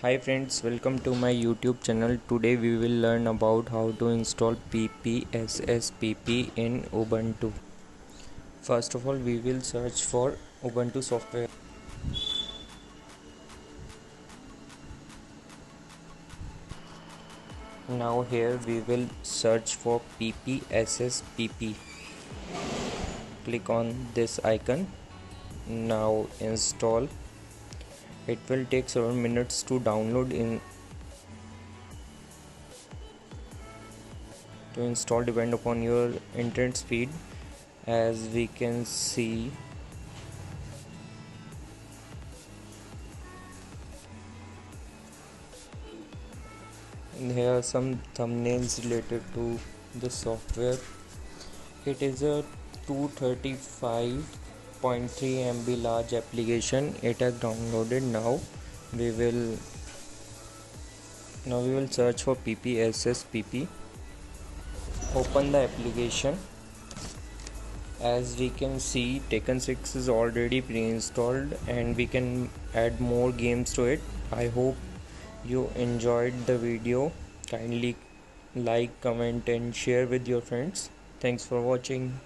Hi friends, welcome to my YouTube channel. Today we will learn about how to install PPSSPP in Ubuntu. First of all, we will search for Ubuntu software. Now here we will search for PPSSPP. Click on this icon. Now install. It will take several minutes to download to install, depend upon your internet speed. As we can see, here are some thumbnails related to the software. It is a 235.3 MB large application. It has downloaded. Now we will search for PPSSPP. Open the application. As we can see, Tekken 6 is already pre-installed and we can add more games to it. I hope you enjoyed the video. Kindly like, comment and share with your friends. Thanks for watching.